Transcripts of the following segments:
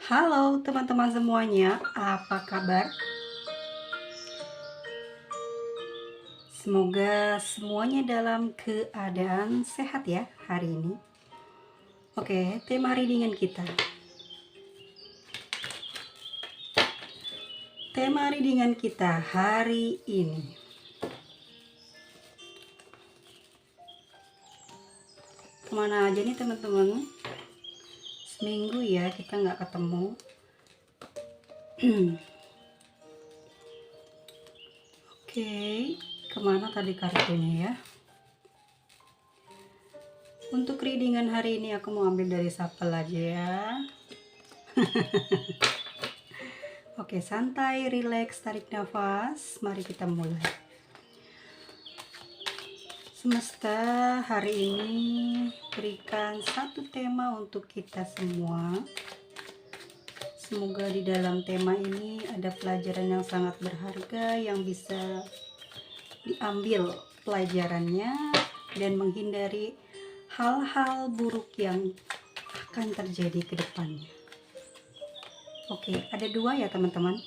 Halo teman-teman semuanya, apa kabar? Semoga semuanya dalam keadaan sehat ya hari ini. Oke, tema readingan kita. Tema readingan kita hari ini. Kemana aja nih teman-teman? Seminggu ya kita nggak ketemu. Oke, kemana tadi kartunya ya? Untuk readingan hari ini aku mau ambil dari Shuffle aja ya. Oke, santai, relax, tarik nafas. Mari kita mulai. Semesta hari ini berikan satu tema untuk kita semua. Semoga di dalam tema ini ada pelajaran yang sangat berharga yang bisa diambil pelajarannya dan menghindari hal-hal buruk yang akan terjadi ke depannya. Oke, ada dua ya teman-teman.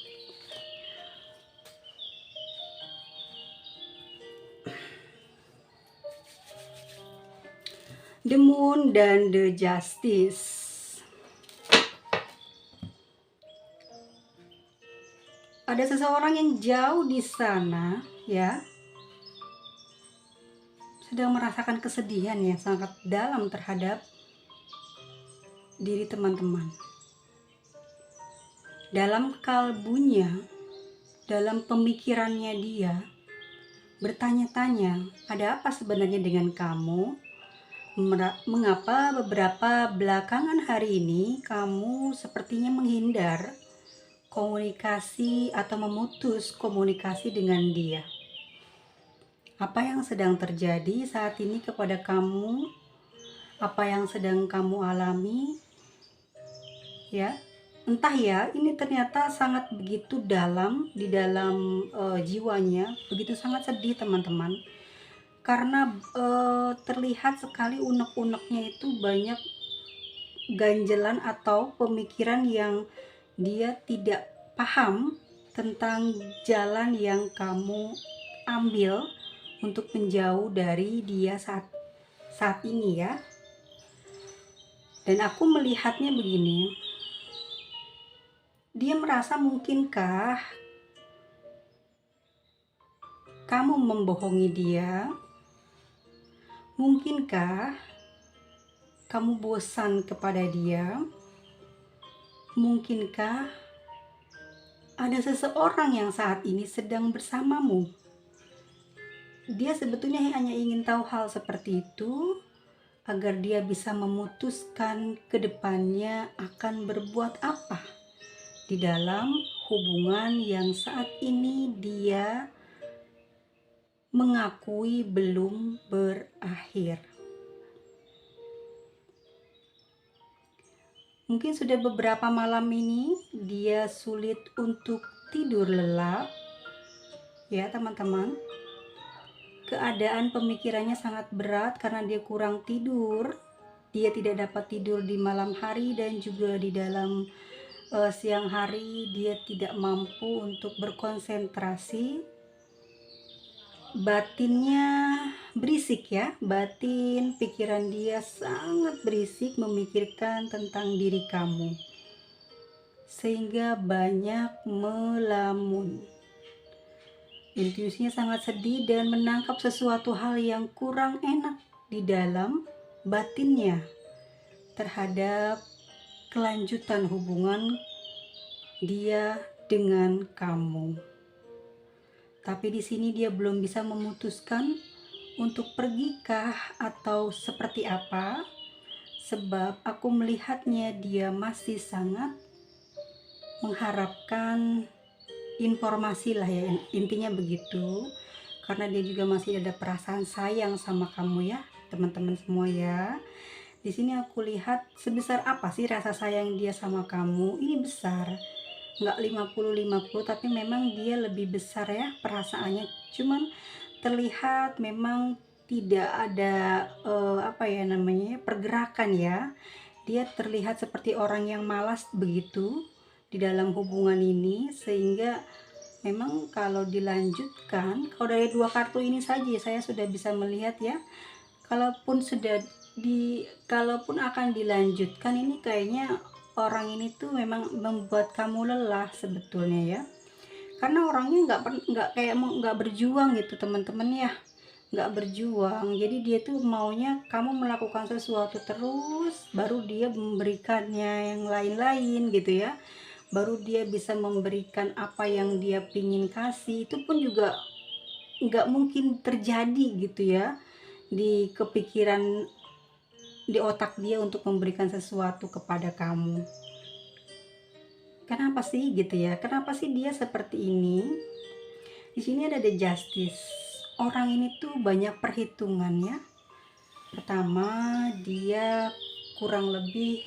The Moon dan The Justice. Ada seseorang yang jauh di sana ya, sedang merasakan kesedihan yang sangat dalam terhadap diri teman-teman. Dalam kalbunya, dalam pemikirannya dia bertanya-tanya, ada apa sebenarnya dengan kamu? Mengapa beberapa belakangan hari ini kamu sepertinya menghindar komunikasi atau memutus komunikasi dengan dia? Apa yang sedang terjadi saat ini kepada kamu? Apa yang sedang kamu alami? Ya, entah ya, ini ternyata sangat begitu dalam di dalam jiwanya, begitu sangat sedih teman-teman. Karena terlihat sekali unek-uneknya itu banyak ganjelan atau pemikiran yang dia tidak paham tentang jalan yang kamu ambil untuk menjauh dari dia saat ini ya. Dan aku melihatnya begini, dia merasa mungkinkah kamu membohongi dia? Mungkinkah kamu bosan kepada dia? Mungkinkah ada seseorang yang saat ini sedang bersamamu? Dia sebetulnya hanya ingin tahu hal seperti itu agar dia bisa memutuskan ke depannya akan berbuat apa di dalam hubungan yang saat ini dia mengakui belum berakhir. Mungkin sudah beberapa malam ini dia sulit untuk tidur lelap ya teman-teman. Keadaan pemikirannya sangat berat karena dia kurang tidur. Dia tidak dapat tidur di malam hari dan juga di dalam siang hari dia tidak mampu untuk berkonsentrasi. Batinnya berisik ya, batin pikiran dia sangat berisik memikirkan tentang diri kamu. Sehingga banyak melamun. Intuisinya sangat sedih dan menangkap sesuatu hal yang kurang enak di dalam batinnya terhadap kelanjutan hubungan dia dengan kamu. Tapi di sini dia belum bisa memutuskan untuk pergikah atau seperti apa, sebab aku melihatnya dia masih sangat mengharapkan informasi lah ya, intinya begitu, karena dia juga masih ada perasaan sayang sama kamu ya teman-teman semua ya. Di sini aku lihat sebesar apa sih rasa sayang dia sama kamu. Ini besar, nggak 50-50, tapi memang dia lebih besar ya perasaannya. Cuman terlihat memang tidak ada apa ya namanya pergerakan ya Dia terlihat seperti orang yang malas begitu di dalam hubungan ini, sehingga memang kalau dilanjutkan, kalau dari dua kartu ini saja saya sudah bisa melihat ya, kalaupun akan dilanjutkan, ini kayaknya orang ini tuh memang membuat kamu lelah sebetulnya ya, karena orangnya nggak berjuang gitu teman-teman ya, nggak berjuang. Jadi dia tuh maunya kamu melakukan sesuatu terus, baru dia memberikannya yang lain-lain gitu ya, baru dia bisa memberikan apa yang dia pingin kasih. Itu pun juga nggak mungkin terjadi gitu ya, di kepikiran, di otak dia untuk memberikan sesuatu kepada kamu. Kenapa sih gitu ya, kenapa sih dia seperti ini? Di sini ada the justice. Orang ini tuh banyak perhitungannya. Pertama, dia kurang lebih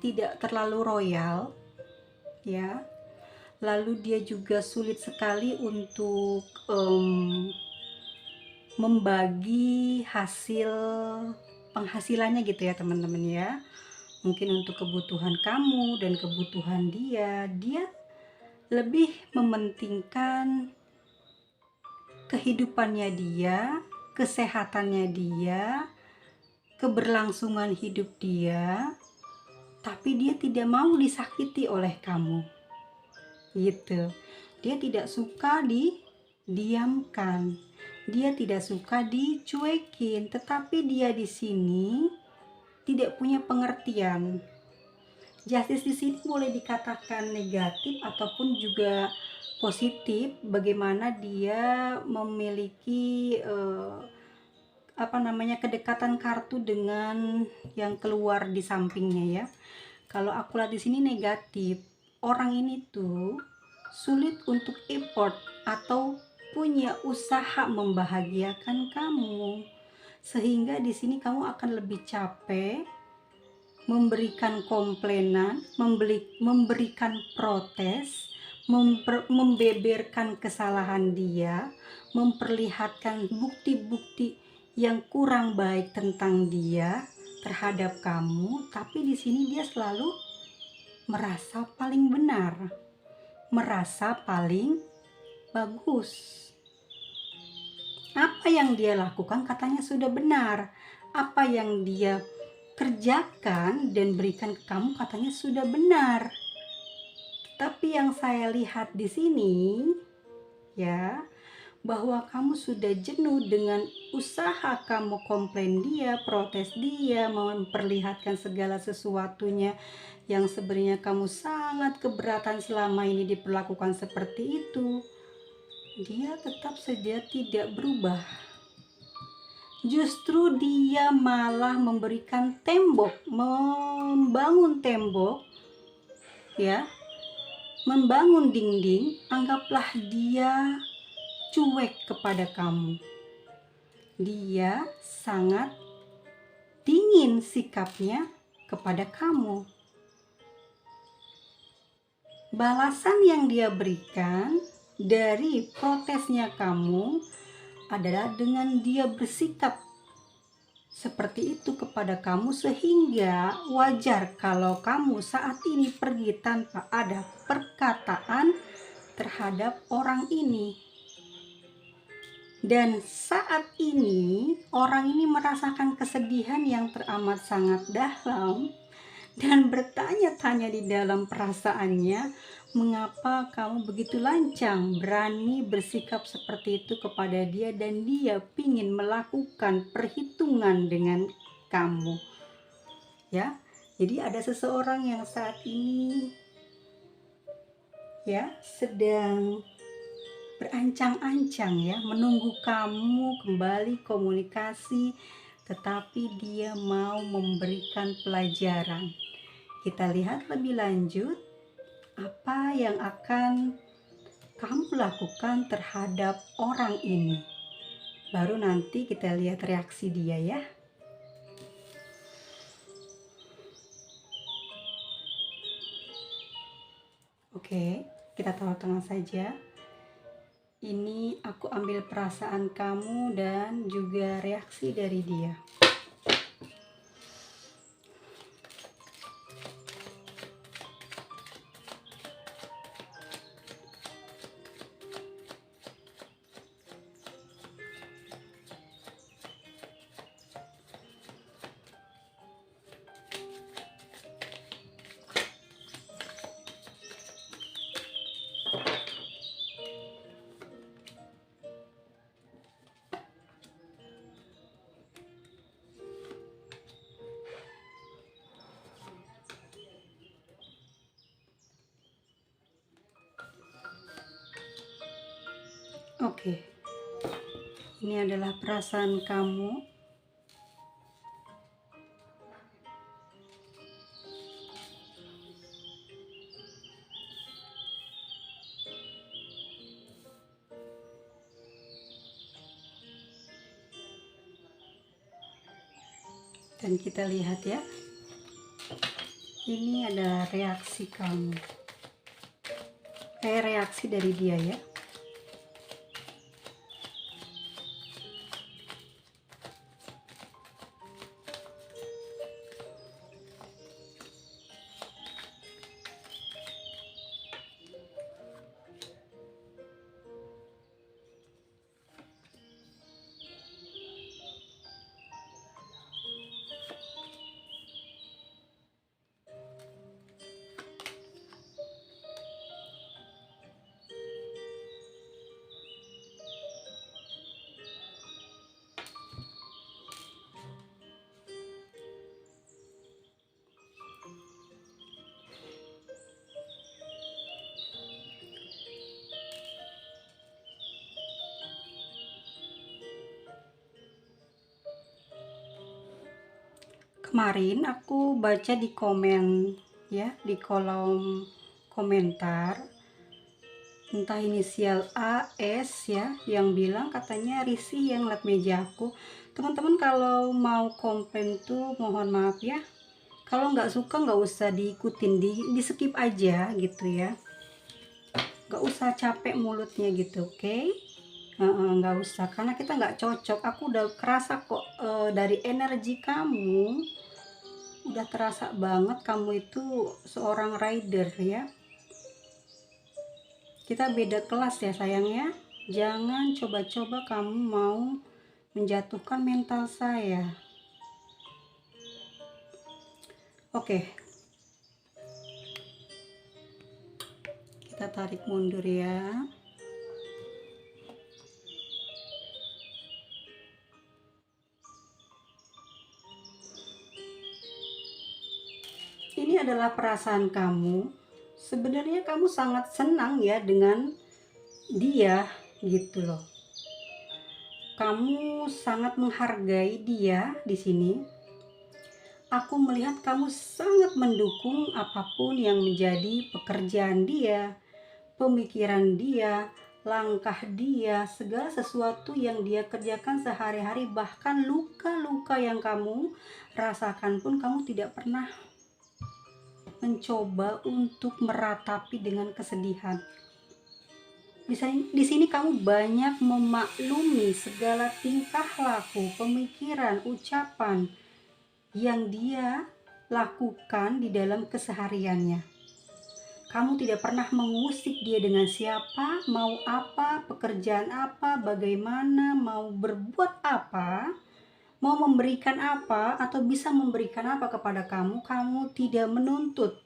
tidak terlalu royal ya. Lalu dia juga sulit sekali untuk membagi hasil penghasilannya gitu ya teman-teman ya. Mungkin untuk kebutuhan kamu dan kebutuhan dia lebih mementingkan kehidupannya dia, kesehatannya dia, keberlangsungan hidup dia, tapi dia tidak mau disakiti oleh kamu gitu. Dia tidak suka didiamkan, dia tidak suka dicuekin, tetapi dia di sini tidak punya pengertian. Justice di sini boleh dikatakan negatif ataupun juga positif, bagaimana dia memiliki kedekatan kartu dengan yang keluar di sampingnya ya. Kalau aku lihat di sini negatif, orang ini tuh sulit untuk effort atau punya usaha membahagiakan kamu, sehingga di sini kamu akan lebih capek memberikan komplainan, memberikan protes, membeberkan kesalahan dia, memperlihatkan bukti-bukti yang kurang baik tentang dia terhadap kamu, tapi di sini dia selalu merasa paling benar, merasa paling bagus. Apa yang dia lakukan katanya sudah benar, apa yang dia kerjakan dan berikan ke kamu katanya sudah benar. Tapi yang saya lihat di sini ya, bahwa kamu sudah jenuh dengan usaha kamu komplain dia, protes dia, memperlihatkan segala sesuatunya yang sebenarnya kamu sangat keberatan selama ini diperlakukan seperti itu. Dia tetap saja tidak berubah. Justru dia malah memberikan tembok, membangun tembok ya, membangun dinding. Anggaplah dia cuek kepada kamu. Dia sangat dingin sikapnya kepada kamu. Balasan yang dia berikan dari protesnya kamu adalah dengan dia bersikap seperti itu kepada kamu, sehingga wajar kalau kamu saat ini pergi tanpa ada perkataan terhadap orang ini. Dan saat ini orang ini merasakan kesedihan yang teramat sangat dalam dan bertanya-tanya di dalam perasaannya, mengapa kamu begitu lancang berani bersikap seperti itu kepada dia, dan dia ingin melakukan perhitungan dengan kamu ya. Jadi ada seseorang yang saat ini ya sedang berancang-ancang ya, menunggu kamu kembali komunikasi, tetapi dia mau memberikan pelajaran. Kita lihat lebih lanjut apa yang akan kamu lakukan terhadap orang ini. Baru nanti kita lihat reaksi dia ya. Oke, kita taruh tengah saja. Ini aku ambil perasaan kamu dan juga reaksi dari dia. Oke, ini adalah perasaan kamu. Dan kita lihat ya, ini adalah reaksi kamu. Reaksi dari dia ya. Kemarin aku baca di komen ya, di kolom komentar, entah inisial A, S ya, yang bilang katanya risih yang ngeliat meja aku. Teman-teman kalau mau komplain tuh mohon maaf ya, kalau nggak suka nggak usah diikutin, di skip aja gitu ya, nggak usah capek mulutnya gitu, oke? Nggak usah, karena kita nggak cocok. Aku udah kerasa kok dari energi kamu, udah terasa banget kamu itu seorang rider ya. Kita beda kelas ya sayangnya. Jangan coba-coba kamu mau menjatuhkan mental saya. Oke, kita tarik mundur ya. Ini adalah perasaan kamu. Sebenarnya kamu sangat senang ya dengan dia gitu loh. Kamu sangat menghargai dia di sini. Aku melihat kamu sangat mendukung apapun yang menjadi pekerjaan dia, pemikiran dia, langkah dia, segala sesuatu yang dia kerjakan sehari-hari, bahkan luka-luka yang kamu rasakan pun kamu tidak pernah mencoba untuk meratapi dengan kesedihan. Di sini kamu banyak memaklumi segala tingkah laku, pemikiran, ucapan yang dia lakukan di dalam kesehariannya. Kamu tidak pernah mengusik dia dengan siapa, mau apa, pekerjaan apa, bagaimana, mau berbuat apa, mau memberikan apa, atau bisa memberikan apa kepada kamu. Kamu tidak menuntut.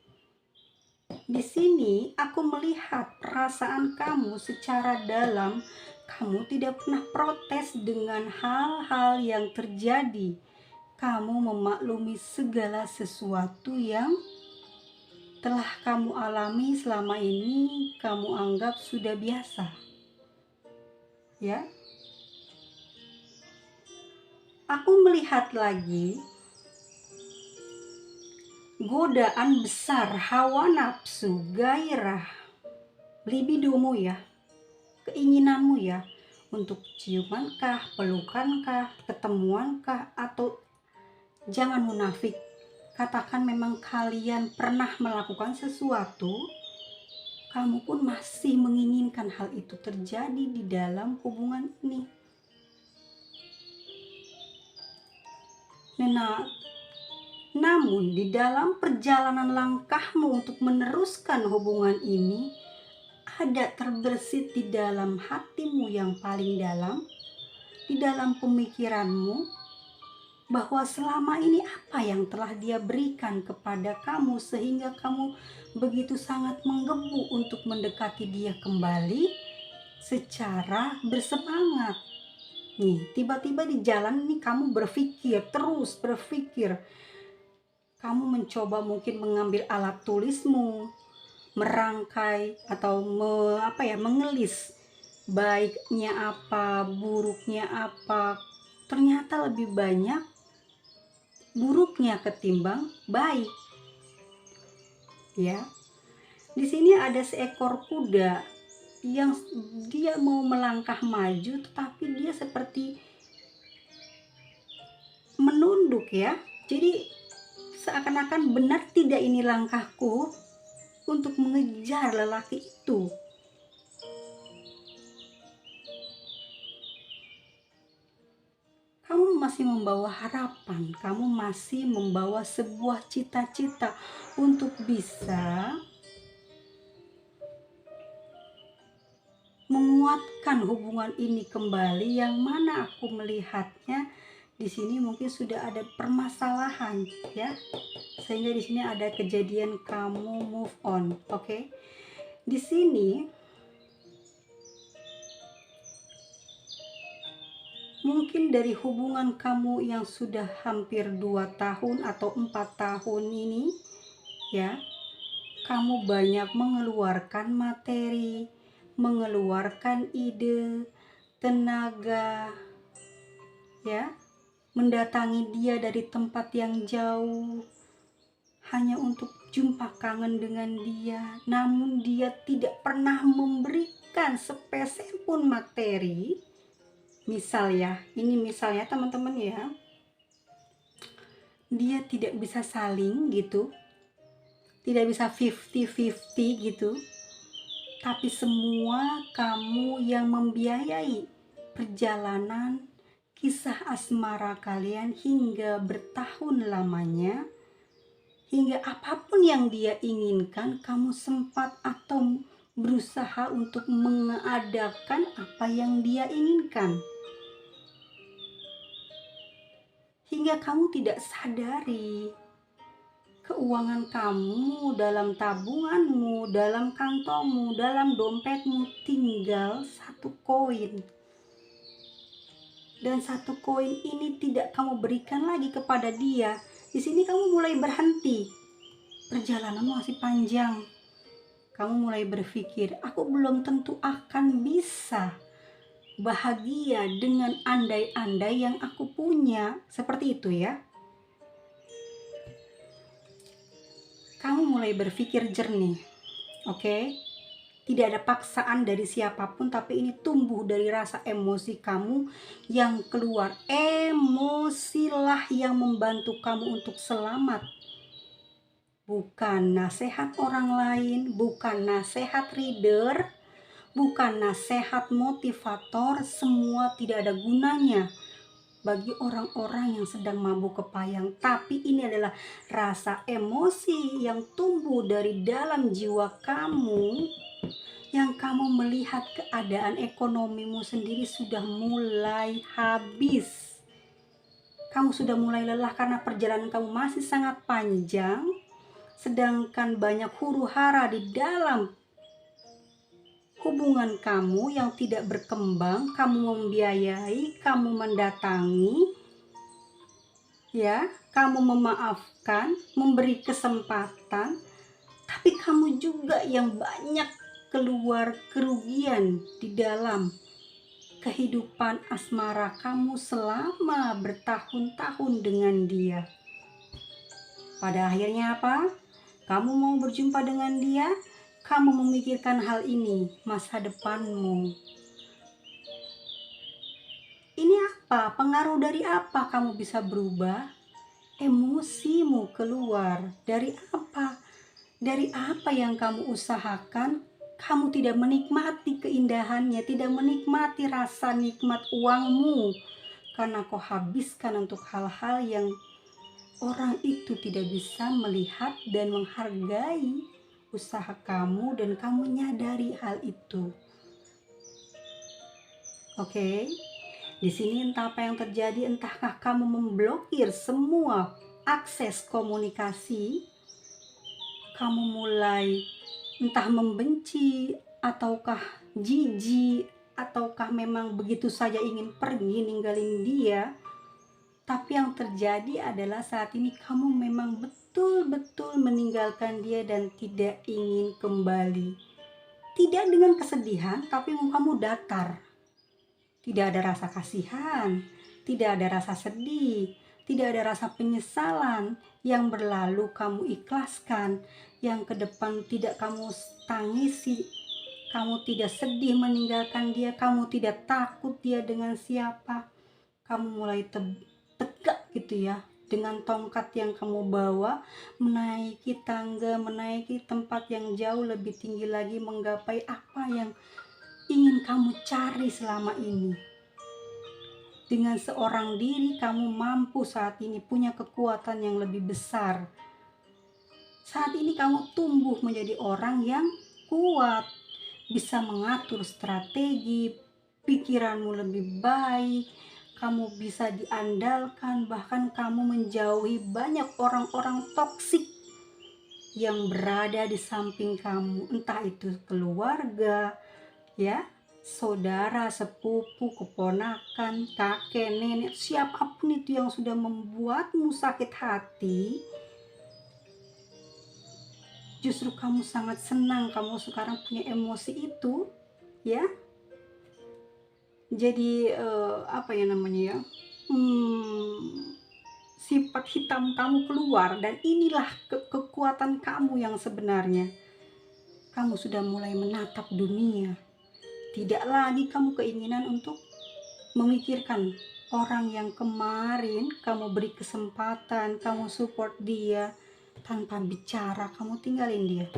Di sini aku melihat perasaan kamu secara dalam. Kamu tidak pernah protes dengan hal-hal yang terjadi. Kamu memaklumi segala sesuatu yang telah kamu alami selama ini, kamu anggap sudah biasa. Ya. Aku melihat lagi godaan besar, hawa nafsu, gairah, libidomu ya, keinginanmu ya, untuk ciumankah, pelukankah, ketemuankah, atau jangan munafik, katakan memang kalian pernah melakukan sesuatu, kamu pun masih menginginkan hal itu terjadi di dalam hubungan ini. Namun di dalam perjalanan langkahmu untuk meneruskan hubungan ini, ada terbersit di dalam hatimu yang paling dalam, di dalam pemikiranmu, bahwa selama ini apa yang telah dia berikan kepada kamu sehingga kamu begitu sangat menggebu untuk mendekati dia kembali secara bersemangat. Nih, tiba-tiba di jalan ini kamu terus berpikir. Kamu mencoba mungkin mengambil alat tulismu, merangkai atau mengelis baiknya apa, buruknya apa, ternyata lebih banyak buruknya ketimbang baik, ya. Di sini ada seekor kuda yang dia mau melangkah maju, tetapi dia seperti menunduk, ya. Jadi seakan-akan benar tidak ini langkahku untuk mengejar lelaki itu. Kamu masih membawa harapan, kamu masih membawa sebuah cita-cita untuk bisa menguatkan hubungan ini kembali, yang mana aku melihatnya di sini mungkin sudah ada permasalahan, ya. Sehingga di sini ada kejadian kamu move on, oke? Di sini mungkin dari hubungan kamu yang sudah hampir 2 tahun atau 4 tahun ini, ya, kamu banyak mengeluarkan materi, mengeluarkan ide, tenaga, ya, mendatangi dia dari tempat yang jauh hanya untuk jumpa kangen dengan dia, namun dia tidak pernah memberikan sepeser pun materi. Misal, ya, ini misalnya teman-teman, ya, dia tidak bisa saling gitu, tidak bisa 50-50 gitu, tapi semua kamu yang membiayai perjalanan kisah asmara kalian hingga bertahun lamanya. Hingga apapun yang dia inginkan, kamu sempat atau berusaha untuk mengadakan apa yang dia inginkan. Hingga kamu tidak sadari keuangan kamu dalam tabunganmu, dalam kantongmu, dalam dompetmu tinggal 1 koin. Dan 1 koin ini tidak kamu berikan lagi kepada dia. Di sini kamu mulai berhenti. Perjalananmu masih panjang. Kamu mulai berpikir, aku belum tentu akan bisa bahagia dengan andai-andai yang aku punya. Seperti itu, ya. Kamu mulai berpikir jernih, oke? Tidak ada paksaan dari siapapun, tapi ini tumbuh dari rasa emosi kamu yang keluar. Emosilah yang membantu kamu untuk selamat. Bukan nasihat orang lain, bukan nasihat reader, bukan nasihat motivator. Semua tidak ada gunanya bagi orang-orang yang sedang mabuk kepayang. Tapi ini adalah rasa emosi yang tumbuh dari dalam jiwa kamu, yang kamu melihat keadaan ekonomimu sendiri sudah mulai habis. Kamu sudah mulai lelah karena perjalanan kamu masih sangat panjang, sedangkan banyak huru-hara di dalam hubungan kamu yang tidak berkembang. Kamu membiayai, kamu mendatangi, ya, kamu memaafkan, memberi kesempatan, tapi kamu juga yang banyak keluar kerugian di dalam kehidupan asmara kamu selama bertahun-tahun dengan dia. Pada akhirnya apa? Kamu mau berjumpa dengan dia, kamu memikirkan hal ini, masa depanmu. Ini apa? Pengaruh dari apa kamu bisa berubah? Emosimu keluar. Dari apa? Dari apa yang kamu usahakan? Kamu tidak menikmati keindahannya, tidak menikmati rasa nikmat uangmu, karena kau habiskan untuk hal-hal yang orang itu tidak bisa melihat dan menghargai usaha kamu, dan kamu menyadari hal itu. Oke? Di sini entah apa yang terjadi, entahkah kamu memblokir semua akses komunikasi, kamu mulai entah membenci, ataukah jijik, ataukah memang begitu saja ingin pergi ninggalin dia. Tapi yang terjadi adalah saat ini kamu memang betul-betul meninggalkan dia dan tidak ingin kembali. tidak dengan kesedihan, tapi mukamu datar. Tidak ada rasa kasihan, tidak ada rasa sedih, tidak ada rasa penyesalan. Yang berlalu kamu ikhlaskan, yang ke depan tidak kamu tangisi. Kamu tidak sedih meninggalkan dia, kamu tidak takut dia dengan siapa. Kamu mulai tegak gitu ya, dengan tongkat yang kamu bawa, menaiki tangga, menaiki tempat yang jauh lebih tinggi lagi, menggapai apa yang ingin kamu cari selama ini. Dengan seorang diri kamu mampu saat ini punya kekuatan yang lebih besar. Saat ini kamu tumbuh menjadi orang yang kuat, bisa mengatur strategi, pikiranmu lebih baik, kamu bisa diandalkan, bahkan kamu menjauhi banyak orang-orang toksik yang berada di samping kamu, entah itu keluarga, ya, saudara, sepupu, keponakan, kakek, nenek, siapapun itu yang sudah membuatmu sakit hati. Justru kamu sangat senang kamu sekarang punya emosi itu, ya. Jadi apa ya namanya ya, sifat hitam kamu keluar, dan inilah kekuatan kamu yang sebenarnya. Kamu sudah mulai menatap dunia. Tidak lagi kamu keinginan untuk memikirkan orang yang kemarin kamu beri kesempatan, kamu support dia, tanpa bicara kamu tinggalin dia.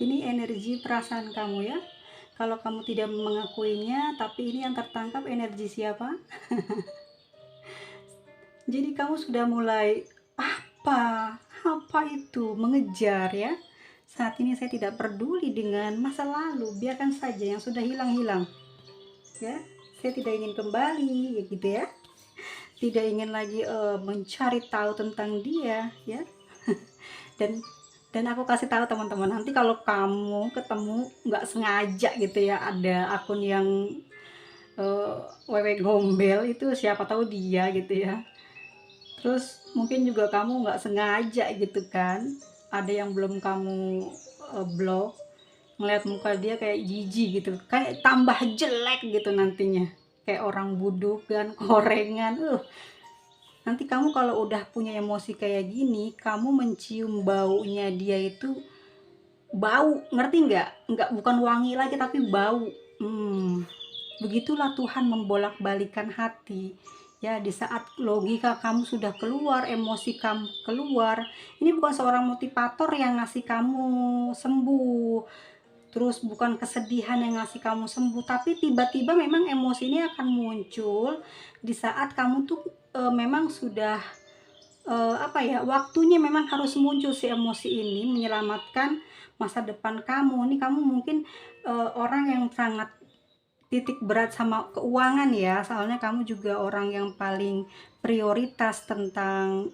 Ini energi perasaan kamu ya. Kalau kamu tidak mengakuinya, tapi ini yang tertangkap energi siapa? Jadi kamu sudah mulai apa itu mengejar ya. Saat ini saya tidak peduli dengan masa lalu, biarkan saja yang sudah hilang-hilang. Ya, saya tidak ingin kembali ya gitu ya. Tidak ingin lagi mencari tahu tentang dia ya. Dan aku kasih tahu teman-teman, nanti kalau kamu ketemu nggak sengaja gitu ya, ada akun yang wewe gombel, itu siapa tahu dia gitu ya. Terus mungkin juga kamu nggak sengaja gitu kan, ada yang belum kamu blok, ngeliat muka dia kayak jijik gitu, kayak tambah jelek gitu nantinya, kayak orang buduk kan, korengan. Nanti kamu kalau udah punya emosi kayak gini, kamu mencium baunya dia itu bau, ngerti nggak, bukan wangi lagi tapi bau. Begitulah Tuhan membolak-balikan hati ya. Di saat logika kamu sudah keluar, emosi kamu keluar, ini bukan seorang motivator yang ngasih kamu sembuh, terus bukan kesedihan yang ngasih kamu sembuh, tapi tiba-tiba memang emosi ini akan muncul di saat kamu tuh memang sudah waktunya memang harus muncul si emosi ini menyelamatkan masa depan kamu. Ini kamu mungkin orang yang sangat titik berat sama keuangan ya, soalnya kamu juga orang yang paling prioritas tentang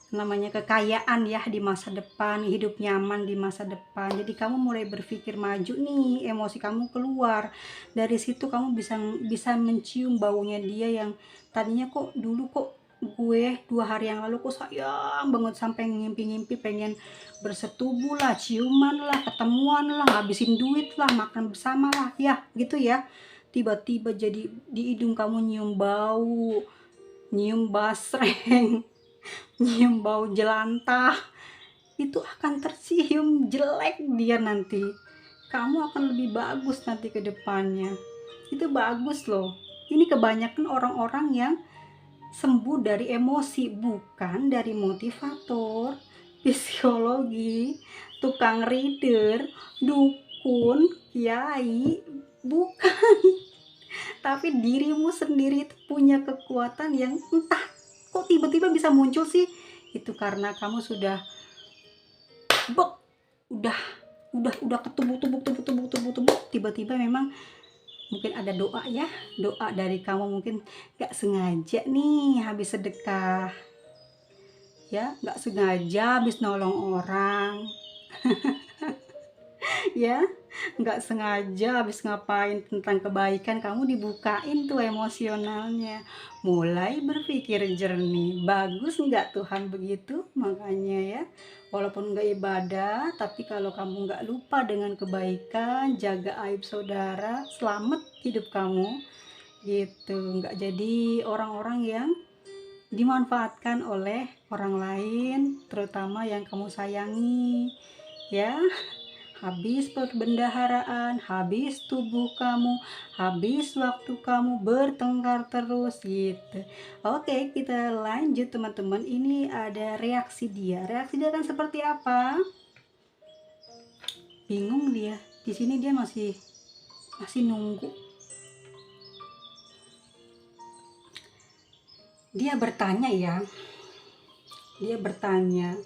namanya kekayaan ya di masa depan, hidup nyaman di masa depan. Jadi kamu mulai berpikir maju nih, emosi kamu keluar. Dari situ kamu bisa mencium baunya dia yang tadinya kok dulu kok gue 2 hari yang lalu kok sayang banget, sampai ngimpi-ngimpi pengen bersetubuh lah, ciuman lah, ketemuan lah, ngabisin duit lah, makan bersama lah ya gitu ya. Tiba-tiba jadi di hidung kamu nyium bau, nyium basreng, nyium bau jelantah, itu akan tercium jelek dia nanti. Kamu akan lebih bagus nanti ke depannya. Itu bagus loh. Ini kebanyakan orang-orang yang sembuh dari emosi, bukan dari motivator, psikologi, tukang reader, dukun, kiai, bukan. Tapi dirimu sendiri itu punya kekuatan yang entah kok tiba-tiba bisa muncul sih. Itu karena kamu sudah udah ketubuk tiba-tiba memang mungkin ada doa ya, doa dari kamu, mungkin gak sengaja nih habis sedekah ya, gak sengaja habis nolong orang ya, nggak sengaja habis ngapain tentang kebaikan kamu dibukain tuh emosionalnya, mulai berpikir jernih. Bagus nggak Tuhan begitu? Makanya ya, walaupun nggak ibadah, tapi kalau kamu nggak lupa dengan kebaikan, jaga aib saudara, selamat hidup kamu gitu. Nggak jadi orang-orang yang dimanfaatkan oleh orang lain, terutama yang kamu sayangi ya. Habis perbendaharaan, habis tubuh kamu, habis waktu kamu bertengkar terus gitu. Oke, kita lanjut teman-teman. Ini ada reaksi dia. Reaksi dia kan seperti apa? Bingung dia. Di sini dia masih nunggu. Dia bertanya ya. Dia bertanya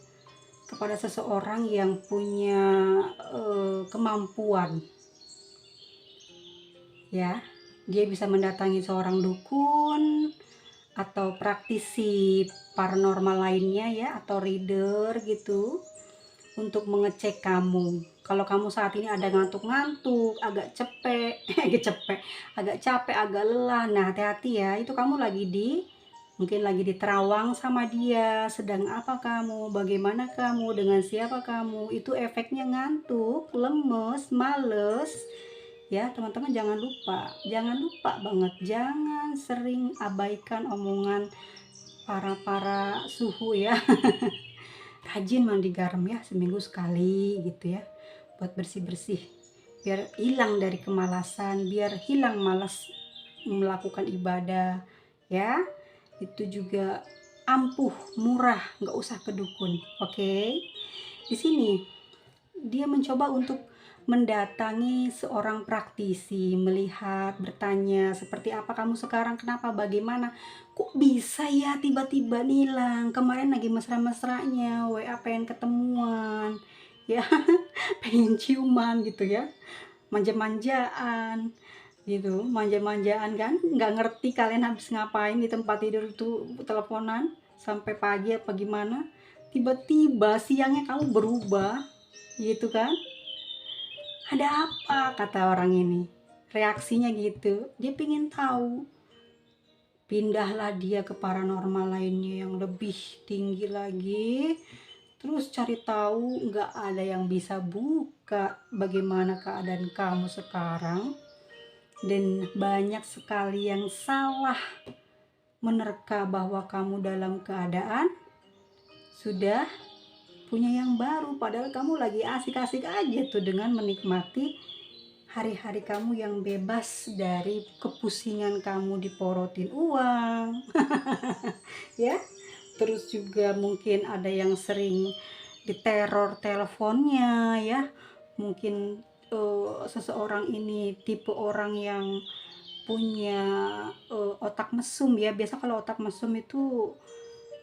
kepada seseorang yang punya kemampuan ya, dia bisa mendatangi seorang dukun atau praktisi paranormal lainnya ya, atau reader gitu, untuk mengecek kamu. Kalau kamu saat ini ada ngantuk-ngantuk, agak agak capek, agak lelah, nah hati-hati ya, itu kamu mungkin lagi di terawang sama dia. Sedang apa kamu, bagaimana kamu, dengan siapa kamu, itu efeknya ngantuk, lemes, males ya. Teman-teman jangan lupa banget, jangan sering abaikan omongan para suhu ya. Rajin mandi garam ya, seminggu sekali gitu ya, buat bersih-bersih, biar hilang dari kemalasan, biar hilang malas melakukan ibadah ya. Itu juga ampuh, murah, nggak usah ke dukun. Oke. Di sini dia mencoba untuk mendatangi seorang praktisi, melihat, bertanya, seperti apa kamu sekarang, kenapa, bagaimana, kok bisa ya tiba-tiba hilang, kemarin lagi mesra-mesranya, WA pengen ketemuan, ya, pengen ciuman gitu ya, manja-manjaan gitu, manja-manjaan kan, nggak ngerti kalian habis ngapain di tempat tidur itu teleponan sampai pagi apa gimana, tiba-tiba siangnya kamu berubah gitu kan. Ada apa, kata orang ini, reaksinya gitu, dia pingin tahu. Pindahlah dia ke paranormal lainnya yang lebih tinggi lagi, terus cari tahu, nggak ada yang bisa buka bagaimana keadaan kamu sekarang. Dan banyak sekali yang salah menerka bahwa kamu dalam keadaan sudah punya yang baru, padahal kamu lagi asik-asik aja tuh dengan menikmati hari-hari kamu yang bebas dari kepusingan kamu diporotin uang ya. Terus juga mungkin ada yang sering diteror teleponnya ya, mungkin seseorang ini tipe orang yang punya otak mesum ya. Biasa kalau otak mesum itu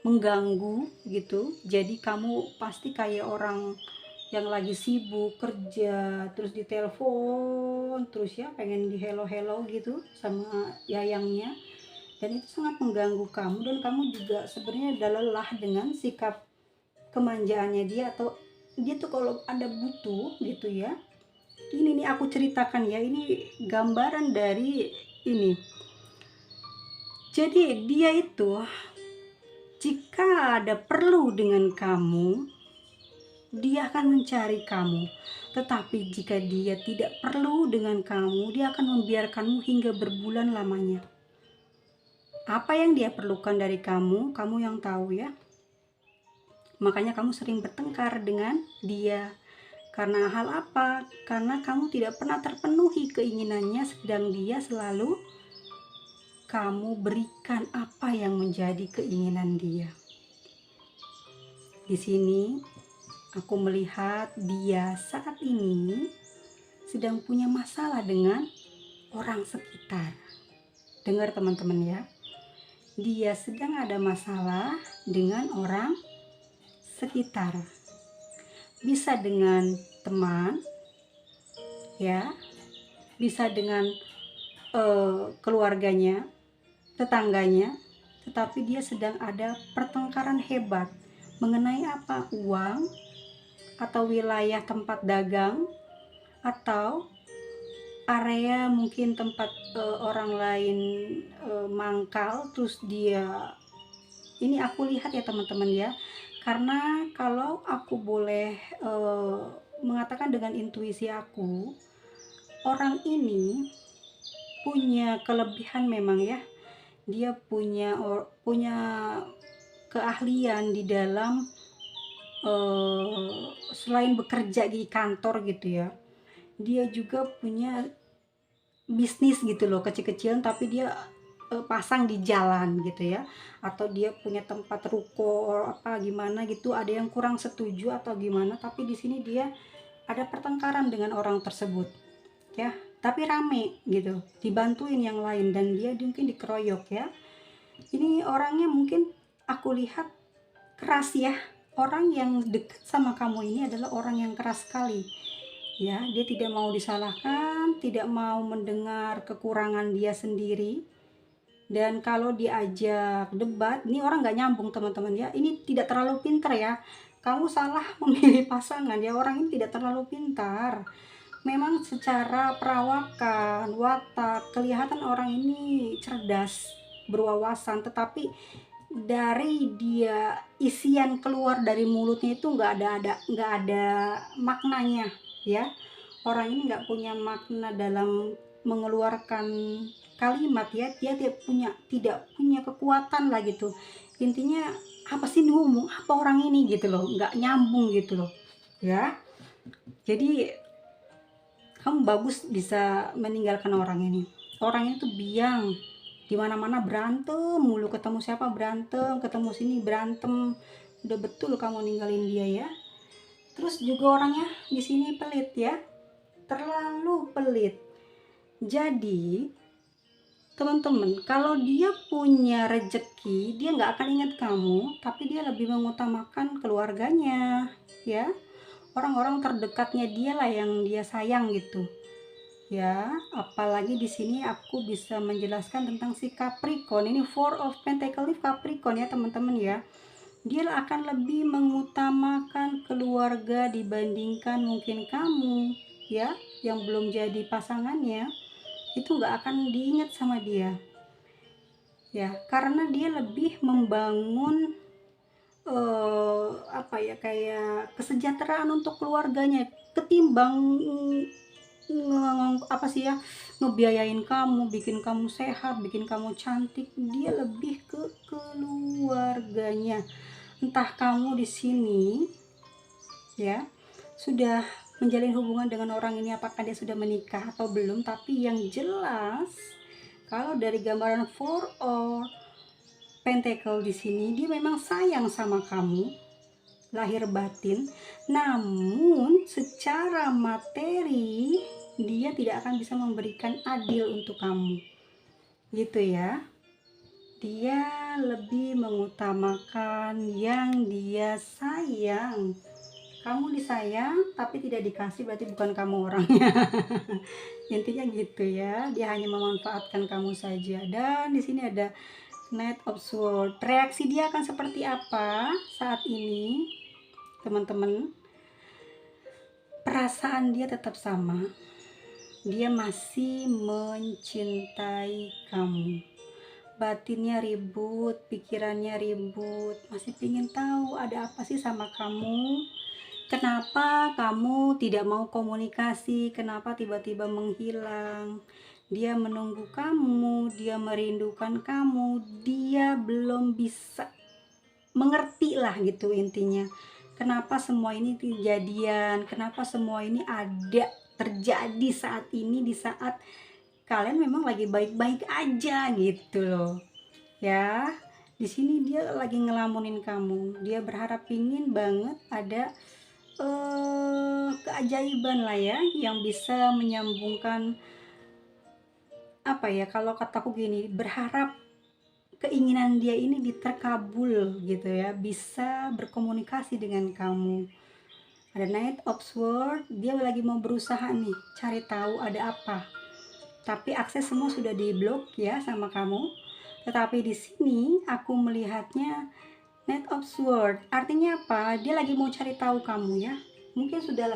mengganggu gitu, jadi kamu pasti kayak orang yang lagi sibuk kerja terus ditelepon terus ya, pengen di hello hello gitu sama yayangnya, dan itu sangat mengganggu kamu. Dan kamu juga sebenarnya udah lelah dengan sikap kemanjaannya dia, atau dia tuh kalau ada butuh gitu ya. Ini nih aku ceritakan ya, ini gambaran dari ini. Jadi dia itu jika ada perlu dengan kamu, dia akan mencari kamu. Tetapi jika dia tidak perlu dengan kamu, dia akan membiarkanmu hingga berbulan lamanya. Apa yang dia perlukan dari kamu, kamu yang tahu ya. Makanya kamu sering bertengkar dengan dia. Karena hal apa? Karena kamu tidak pernah terpenuhi keinginannya, sedang dia selalu kamu berikan apa yang menjadi keinginan dia. Di sini aku melihat dia saat ini sedang punya masalah dengan orang sekitar. Dengar teman-teman ya. Dia sedang ada masalah dengan orang sekitar. Bisa dengan teman ya, bisa dengan keluarganya, tetangganya, tetapi dia sedang ada pertengkaran hebat mengenai apa? Uang atau wilayah tempat dagang atau area mungkin tempat orang lain mangkal, terus dia, ini aku lihat ya teman-teman ya, karena kalau aku boleh mengatakan dengan intuisi aku, orang ini punya kelebihan memang ya, dia punya keahlian di dalam selain bekerja di kantor gitu ya, dia juga punya bisnis gitu loh, kecil-kecilan, tapi dia pasang di jalan gitu ya, atau dia punya tempat ruko apa gimana gitu, ada yang kurang setuju atau gimana, tapi di sini dia ada pertengkaran dengan orang tersebut ya, tapi rame gitu, dibantuin yang lain, dan dia mungkin dikeroyok ya. Ini orangnya mungkin aku lihat keras ya, orang yang dekat sama kamu ini adalah orang yang keras sekali ya, dia tidak mau disalahkan, tidak mau mendengar kekurangan dia sendiri. Dan kalau diajak debat, ini orang nggak nyambung teman-teman ya, ini tidak terlalu pintar ya, kamu salah memilih pasangan ya, orang ini tidak terlalu pintar. Memang secara perawakan, watak, kelihatan orang ini cerdas, berwawasan, tetapi dari dia isian keluar dari mulutnya itu nggak ada maknanya ya. Orang ini nggak punya makna dalam mengeluarkan kalimat ya, dia tidak punya kekuatan lah gitu. Intinya apa sih ngomong apa orang ini gitu loh, nggak nyambung gitu loh ya. Jadi kamu bagus bisa meninggalkan orang ini. Orang ini tuh biang, di mana-mana berantem mulu, ketemu siapa berantem, ketemu sini berantem. Udah betul kamu ninggalin dia ya. Terus juga orangnya di sini pelit ya, terlalu pelit. Jadi teman-teman, kalau dia punya rejeki, dia nggak akan ingat kamu, tapi dia lebih mengutamakan keluarganya ya. Orang-orang terdekatnya dia lah yang dia sayang gitu ya. Apalagi di sini aku bisa menjelaskan tentang si Capricorn ini, Four of Pentacles Capricorn ya teman-teman ya. Dia akan lebih mengutamakan keluarga dibandingkan mungkin kamu ya, yang belum jadi pasangannya, itu nggak akan diingat sama dia ya, karena dia lebih membangun apa ya, kayak kesejahteraan untuk keluarganya ketimbang apa sih ya, ngebiayain kamu, bikin kamu sehat, bikin kamu cantik. Dia lebih ke keluarganya. Entah kamu di sini ya sudah menjalin hubungan dengan orang ini, apakah dia sudah menikah atau belum, tapi yang jelas kalau dari gambaran Four of Pentacle di sini, dia memang sayang sama kamu lahir batin, namun secara materi dia tidak akan bisa memberikan adil untuk kamu gitu ya. Dia lebih mengutamakan yang dia sayang. Kamu disayang tapi tidak dikasih, berarti bukan kamu orangnya. Intinya gitu ya, dia hanya memanfaatkan kamu saja. Dan di sini ada Knight of Swords. Reaksi dia akan seperti apa saat ini teman-teman? Perasaan dia tetap sama, dia masih mencintai kamu, batinnya ribut, pikirannya ribut, masih ingin tahu ada apa sih sama kamu, kenapa kamu tidak mau komunikasi, kenapa tiba-tiba menghilang. Dia menunggu kamu, dia merindukan kamu, dia belum bisa mengerti lah gitu intinya. Kenapa semua ini kejadian, kenapa semua ini ada terjadi saat ini, di saat kalian memang lagi baik-baik aja gitu loh ya. Di sini dia lagi ngelamunin kamu, dia berharap pingin banget ada keajaiban lah ya, yang bisa menyambungkan, apa ya, kalau kataku gini, berharap keinginan dia ini diterkabul gitu ya, bisa berkomunikasi dengan kamu. Ada Knight of Swords, dia lagi mau berusaha nih cari tahu ada apa, tapi akses semua sudah diblok ya sama kamu. Tetapi di sini aku melihatnya Knight of Swords, artinya apa? Dia lagi mau cari tahu kamu ya, mungkin sudah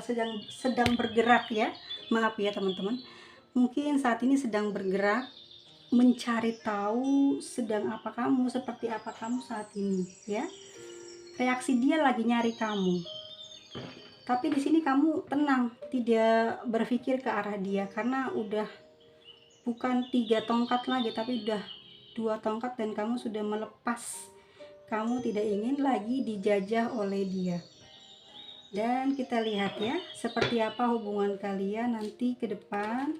sedang bergerak ya, Maaf ya teman-teman, mungkin saat ini sedang bergerak mencari tahu sedang apa kamu, seperti apa kamu saat ini ya. Reaksi dia lagi nyari kamu. Tapi di sini kamu tenang, tidak berpikir ke arah dia karena udah bukan 3 tongkat lagi tapi udah 2 tongkat dan kamu sudah melepas. Kamu tidak ingin lagi dijajah oleh dia. Dan kita lihat ya, seperti apa hubungan kalian nanti ke depan.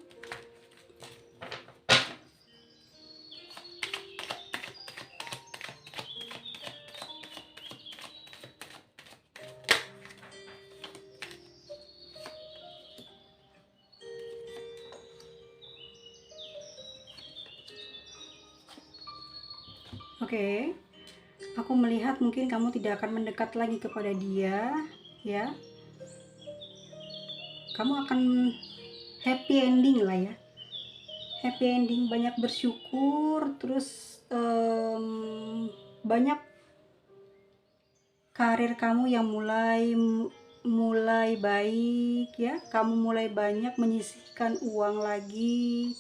Oke, aku melihat mungkin kamu tidak akan mendekat lagi kepada dia, ya. Kamu akan happy ending lah ya. Happy ending, banyak bersyukur, terus banyak karir kamu yang mulai baik ya. Kamu mulai banyak menyisihkan uang lagi.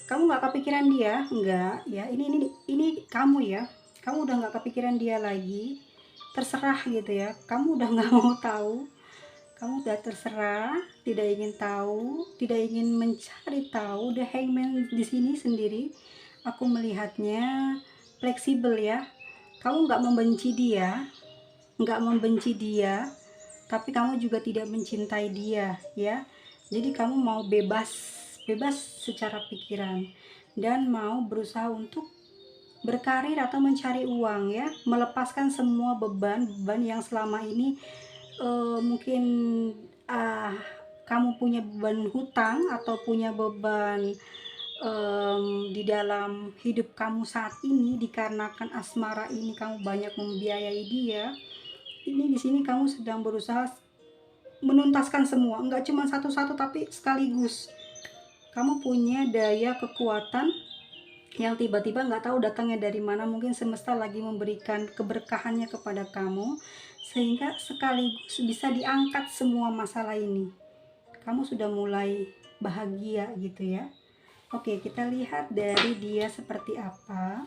Kamu nggak kepikiran dia, enggak ya. Ini kamu ya. Kamu udah nggak kepikiran dia lagi. Terserah gitu ya. Kamu udah nggak mau tahu. Kamu udah terserah, tidak ingin tahu, tidak ingin mencari tahu. The Hangman di sini sendiri, aku melihatnya fleksibel ya. Kamu nggak membenci dia, tapi kamu juga tidak mencintai dia ya. Jadi kamu mau bebas secara pikiran dan mau berusaha untuk berkarir atau mencari uang ya, melepaskan semua beban yang selama ini mungkin kamu punya beban hutang atau punya beban di dalam hidup kamu saat ini. Dikarenakan asmara ini kamu banyak membiayai dia. Ini di sini kamu sedang berusaha menuntaskan semua, enggak cuma satu-satu tapi sekaligus. Kamu punya daya kekuatan yang tiba-tiba nggak tahu datangnya dari mana. Mungkin semesta lagi memberikan keberkahannya kepada kamu sehingga sekaligus bisa diangkat semua masalah ini. Kamu sudah mulai bahagia gitu ya. Oke, kita lihat dari dia seperti apa.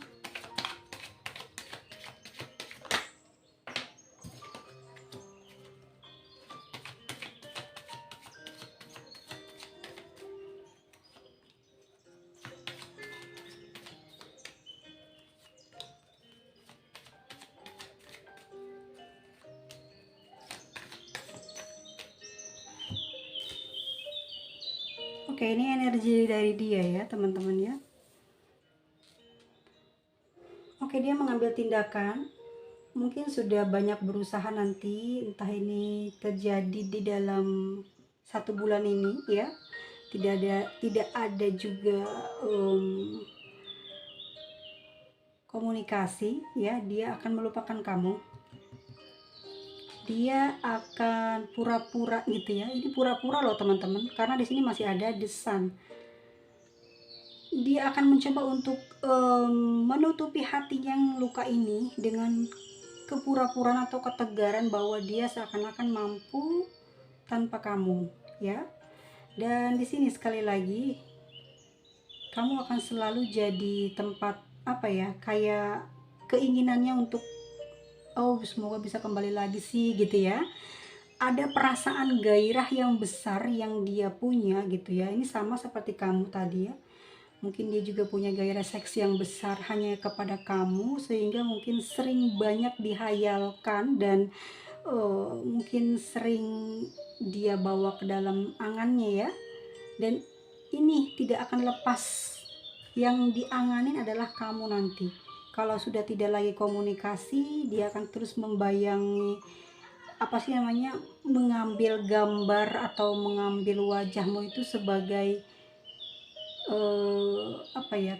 Oke, ini energi dari dia ya teman-teman ya. Oke, dia mengambil tindakan. Mungkin sudah banyak berusaha nanti, entah ini terjadi di dalam 1 bulan ini ya. Tidak ada juga komunikasi ya. Dia akan melupakan kamu. Dia akan pura-pura gitu ya. Ini pura-pura loh teman-teman, karena di sini masih ada the sun. Dia akan mencoba untuk menutupi hati yang luka ini dengan kepura-puraan atau ketegaran bahwa dia seakan-akan mampu tanpa kamu ya. Dan di sini sekali lagi kamu akan selalu jadi tempat apa ya, kayak keinginannya untuk semoga bisa kembali lagi sih gitu ya. Ada perasaan gairah yang besar yang dia punya gitu ya. Ini sama seperti kamu tadi ya. Mungkin dia juga punya gairah seks yang besar hanya kepada kamu, sehingga mungkin sering banyak dihayalkan dan mungkin sering dia bawa ke dalam angannya ya. Dan ini tidak akan lepas. Yang dianganin adalah kamu nanti. Kalau sudah tidak lagi komunikasi, dia akan terus membayangi mengambil gambar atau mengambil wajahmu itu sebagai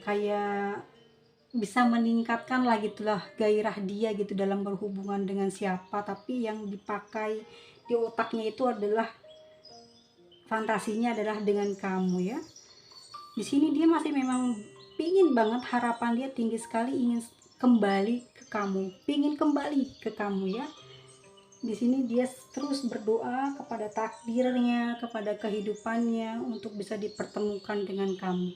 kayak bisa meningkatkan lah gitulah gairah dia gitu dalam berhubungan dengan siapa, tapi yang dipakai di otaknya itu adalah fantasinya adalah dengan kamu ya. Di sini dia masih memang pingin banget, harapan dia tinggi sekali ingin kembali ke kamu, pingin kembali ke kamu ya. di sini dia terus berdoa kepada takdirnya, kepada kehidupannya untuk bisa dipertemukan dengan kamu.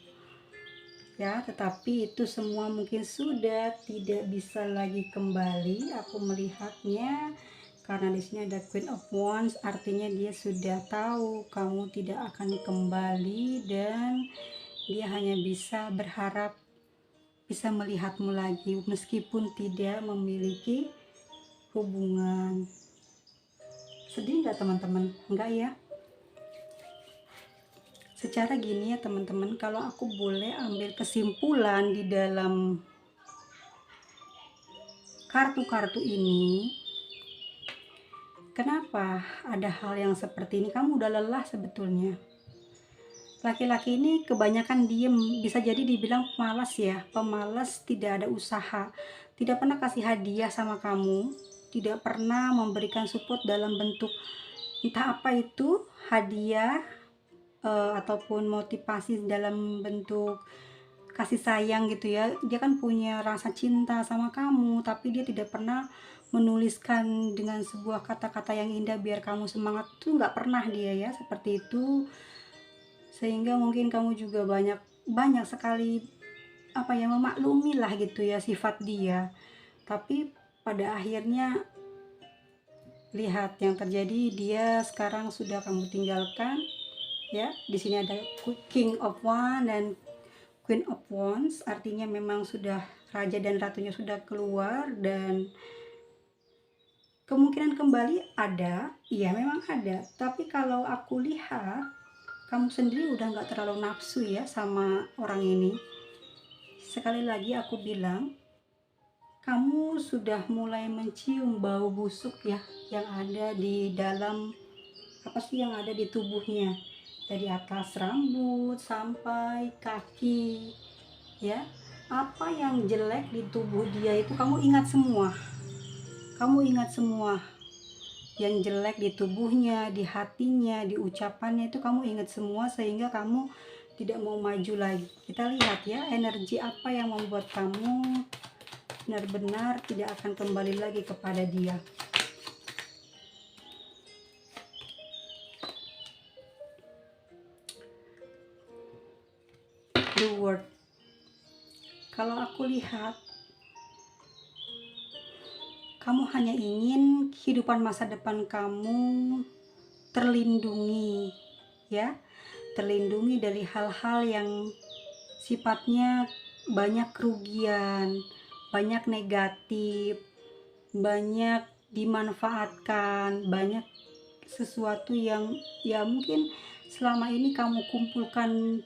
Ya, tetapi itu semua mungkin sudah tidak bisa lagi kembali. Aku melihatnya karena di sini ada Queen of Wands, artinya dia sudah tahu kamu tidak akan kembali dan dia hanya bisa berharap bisa melihatmu lagi meskipun tidak memiliki hubungan. Sedih nggak teman-teman? Enggak ya? Secara gini ya teman-teman, kalau aku boleh ambil kesimpulan di dalam kartu-kartu ini, kenapa ada hal yang seperti ini? Kamu udah lelah sebetulnya. Laki-laki ini kebanyakan diem, bisa jadi dibilang pemalas ya, pemalas, tidak ada usaha, tidak pernah kasih hadiah sama kamu, tidak pernah memberikan support dalam bentuk entah apa itu, hadiah, ataupun motivasi dalam bentuk kasih sayang gitu ya. Dia kan punya rasa cinta sama kamu, tapi dia tidak pernah menuliskan dengan sebuah kata-kata yang indah biar kamu semangat, tuh nggak pernah dia ya seperti itu. Sehingga mungkin kamu juga banyak sekali apa ya, memaklumi lah gitu ya sifat dia, tapi pada akhirnya lihat yang terjadi, dia sekarang sudah kamu tinggalkan ya. Di sini ada King of Wands dan Queen of Wands, artinya memang sudah raja dan ratunya sudah keluar dan kemungkinan kembali ada, iya memang ada. Tapi kalau aku lihat kamu sendiri udah nggak terlalu nafsu ya sama orang ini. Sekali lagi aku bilang, kamu sudah mulai mencium bau busuk ya yang ada di dalam, apa sih yang ada di tubuhnya, dari atas rambut sampai kaki ya. Apa yang jelek di tubuh dia itu kamu ingat semua, yang jelek di tubuhnya, di hatinya, di ucapannya itu kamu ingat semua, sehingga kamu tidak mau maju lagi. Kita lihat ya, energi apa yang membuat kamu benar-benar tidak akan kembali lagi kepada dia. The World. Kalau aku lihat, kamu hanya ingin kehidupan masa depan kamu terlindungi ya, terlindungi dari hal-hal yang sifatnya banyak kerugian, banyak negatif, banyak dimanfaatkan, banyak sesuatu yang ya mungkin selama ini kamu kumpulkan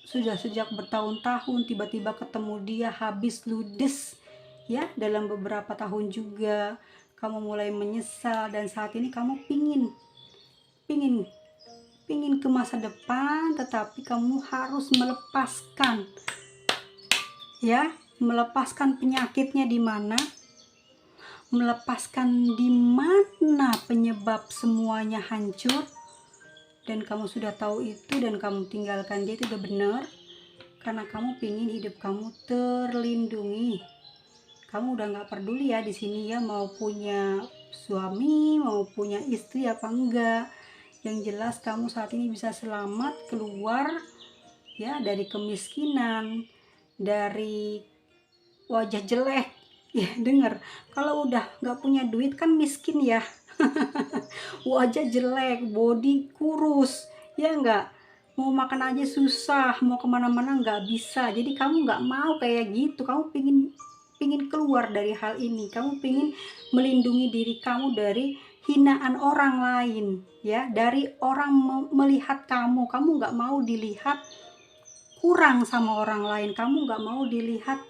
sudah sejak bertahun-tahun, tiba-tiba ketemu dia habis ludes ya, dalam beberapa tahun juga kamu mulai menyesal, dan saat ini kamu pingin ke masa depan, tetapi kamu harus melepaskan ya, melepaskan penyakitnya di mana, melepaskan di mana penyebab semuanya hancur. Dan kamu sudah tahu itu dan kamu tinggalkan dia, itu udah benar, karena kamu pingin hidup kamu terlindungi. Kamu udah nggak peduli ya di sini ya, mau punya suami, mau punya istri apa enggak. Yang jelas kamu saat ini bisa selamat keluar ya dari kemiskinan, dari wajah jelek ya. Dengar, kalau udah nggak punya duit kan miskin ya. Wajah jelek, body kurus ya enggak, mau makan aja susah, mau kemana-mana nggak bisa. Jadi kamu nggak mau kayak gitu, kamu pingin keluar dari hal ini, kamu pingin melindungi diri kamu dari hinaan orang lain ya, dari orang melihat kamu nggak mau dilihat kurang sama orang lain, kamu nggak mau dilihat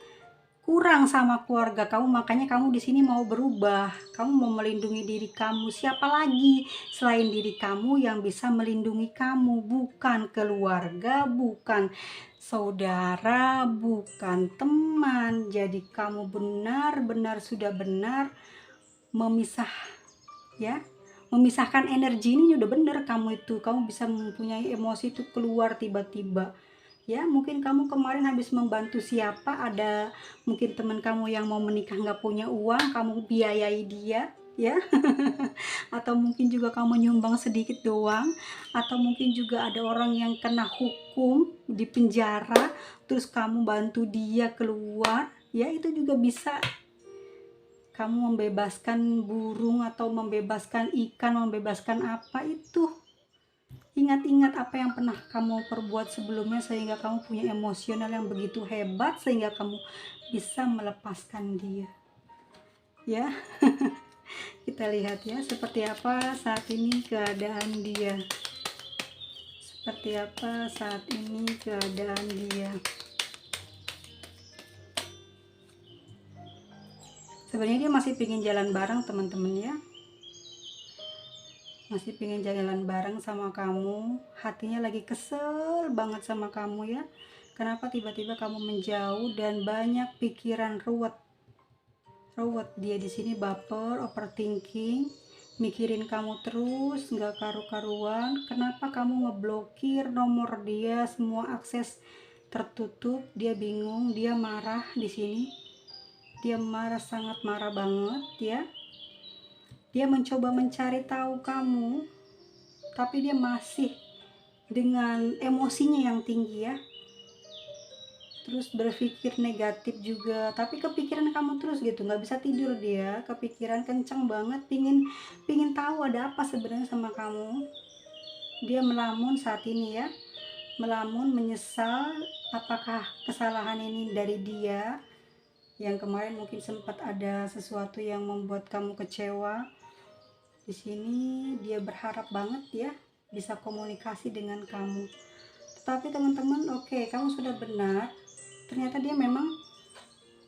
kurang sama keluarga kamu. Makanya kamu di sini mau berubah, kamu mau melindungi diri kamu. Siapa lagi selain diri kamu yang bisa melindungi kamu? Bukan keluarga, bukan saudara, bukan teman. Jadi kamu benar-benar sudah benar memisah ya, memisahkan energi ini udah benar. Kamu bisa mempunyai emosi itu keluar tiba-tiba ya. Mungkin kamu kemarin habis membantu siapa, ada mungkin teman kamu yang mau menikah nggak punya uang, kamu biayai dia ya. Atau mungkin juga kamu nyumbang sedikit doang, atau mungkin juga ada orang yang kena hukum di penjara, terus kamu bantu dia keluar, ya itu juga bisa. Kamu membebaskan burung atau membebaskan ikan, membebaskan apa itu. Ingat-ingat apa yang pernah kamu perbuat sebelumnya sehingga kamu punya emosional yang begitu hebat sehingga kamu bisa melepaskan dia. Ya, kita lihat ya seperti apa saat ini keadaan dia. Seperti apa saat ini keadaan dia. Sebenarnya dia masih pingin jalan bareng teman-teman ya. Masih pingin jalan bareng sama kamu. Hatinya lagi kesel banget sama kamu ya. Kenapa tiba-tiba kamu menjauh dan banyak pikiran ruwet. Dia di sini baper, overthinking, mikirin kamu terus, nggak karu-karuan. Kenapa kamu ngeblokir nomor dia, semua akses tertutup? Dia bingung, dia marah di sini. Dia marah, sangat marah banget ya. Dia mencoba mencari tahu kamu, tapi dia masih dengan emosinya yang tinggi ya. Terus berpikir negatif juga, tapi kepikiran kamu terus gitu, nggak bisa tidur dia, kepikiran kenceng banget, pingin tahu ada apa sebenarnya sama kamu. Dia melamun saat ini ya, melamun, menyesal, apakah kesalahan ini dari dia yang kemarin mungkin sempat ada sesuatu yang membuat kamu kecewa. Di sini dia berharap banget ya bisa komunikasi dengan kamu. Tapi teman-teman, oke, kamu sudah benar. Ternyata dia memang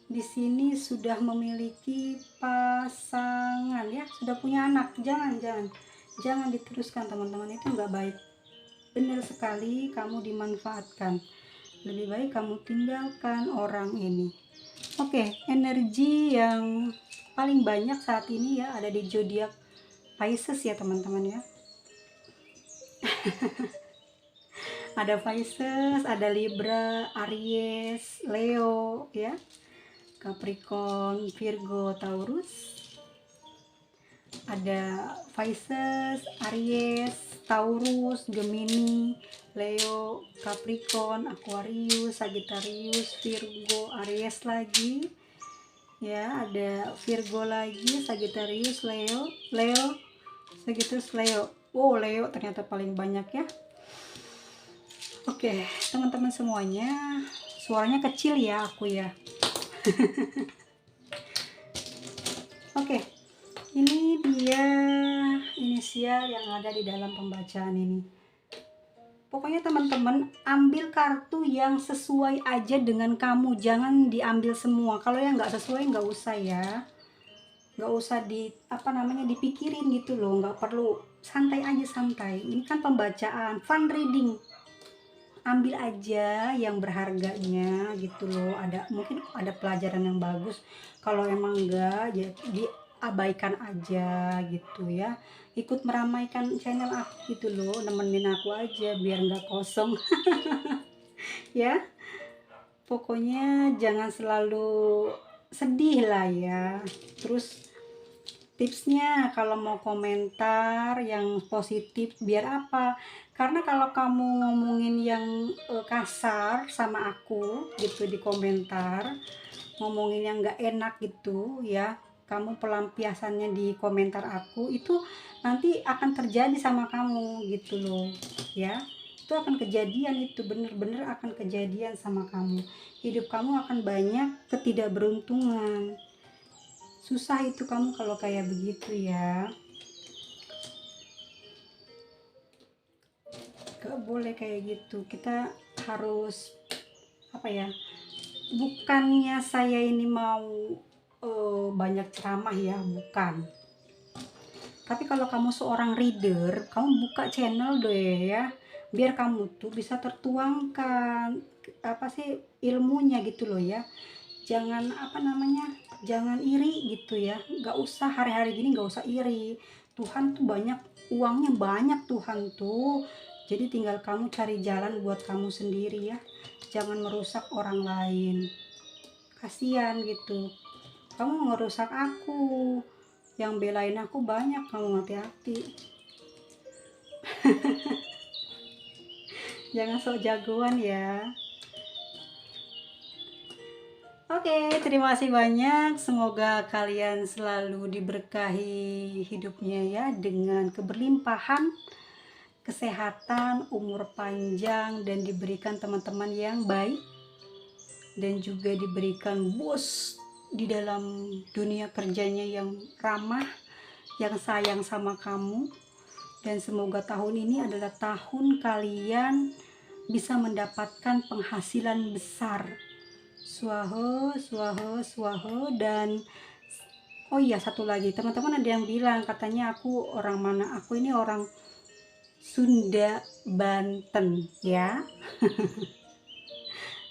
di sini sudah memiliki pasangan ya, sudah punya anak. Jangan diteruskan teman-teman, itu nggak baik. Benar sekali kamu dimanfaatkan. Lebih baik kamu tinggalkan orang ini. Oke, energi yang paling banyak saat ini ya ada di zodiak Pisces ya teman-teman ya. Ada Pisces, ada Libra, Aries, Leo ya, Capricorn, Virgo, Taurus. Ada Pisces, Aries, Taurus, Gemini, Leo, Capricorn, Aquarius, Sagittarius, Virgo, Aries lagi ya, ada Virgo lagi, Sagittarius, Leo, Sagittarius, Leo. Oh, Leo ternyata paling banyak ya. Oke, teman-teman semuanya, suaranya kecil ya aku ya. Oke, ini dia inisial yang ada di dalam pembacaan ini. Pokoknya teman-teman ambil kartu yang sesuai aja dengan kamu, jangan diambil semua. Kalau yang nggak sesuai nggak usah ya, nggak usah dipikirin gitu loh, nggak perlu, santai aja, santai. Ini kan pembacaan fun reading, ambil aja yang berharganya gitu loh. Mungkin ada pelajaran yang bagus, kalau emang enggak ya diabaikan aja gitu ya. Ikut meramaikan channel aku gitu loh, nemenin aku aja biar nggak kosong. Ya, pokoknya jangan selalu sedih lah ya. Terus tipsnya kalau mau komentar yang positif biar apa? Karena kalau kamu ngomongin yang kasar sama aku gitu di komentar, ngomongin yang nggak enak gitu ya, kamu pelampiasannya di komentar aku itu nanti akan terjadi sama kamu gitu loh ya. Itu akan kejadian, itu bener-bener akan kejadian sama kamu. Hidup kamu akan banyak ketidakberuntungan. Susah itu kamu kalau kayak begitu ya. Gak boleh kayak gitu. Kita harus bukannya saya ini mau banyak ceramah ya, bukan. Tapi kalau kamu seorang reader, kamu buka channel deh ya, biar kamu tuh bisa tertuangkan ilmunya gitu loh ya. Jangan jangan iri gitu ya. Nggak usah hari-hari gini, nggak usah iri. Tuhan tuh banyak, uangnya banyak Tuhan tuh. Jadi tinggal kamu cari jalan buat kamu sendiri ya. Jangan merusak orang lain. Kasihan gitu. Kamu ngerusak aku. Yang belain aku banyak, kamu hati-hati. Jangan sok jagoan ya. Oke, terima kasih banyak. Semoga kalian selalu diberkahi hidupnya ya, dengan keberlimpahan, kesehatan, umur panjang, dan diberikan teman-teman yang baik, dan juga diberikan bos di dalam dunia kerjanya yang ramah, yang sayang sama kamu. Dan semoga tahun ini adalah tahun kalian bisa mendapatkan penghasilan besar. Swaho, swaho, swaho. Dan oh iya, satu lagi, teman-teman ada yang bilang katanya aku orang mana. Aku ini orang Sunda Banten ya.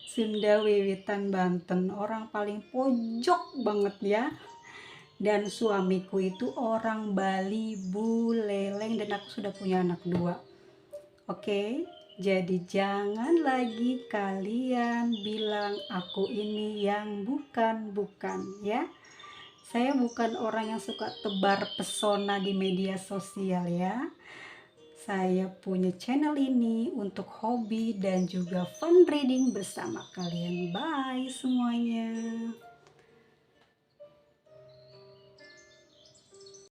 Sunda Wiwitan Banten, orang paling pojok banget ya. Dan suamiku itu orang Bali Buleleng, dan aku sudah punya anak 2. Oke, jadi jangan lagi kalian bilang aku ini yang bukan-bukan ya. Saya bukan orang yang suka tebar pesona di media sosial ya. Saya punya channel ini untuk hobi dan juga fun reading bersama kalian. Bye semuanya.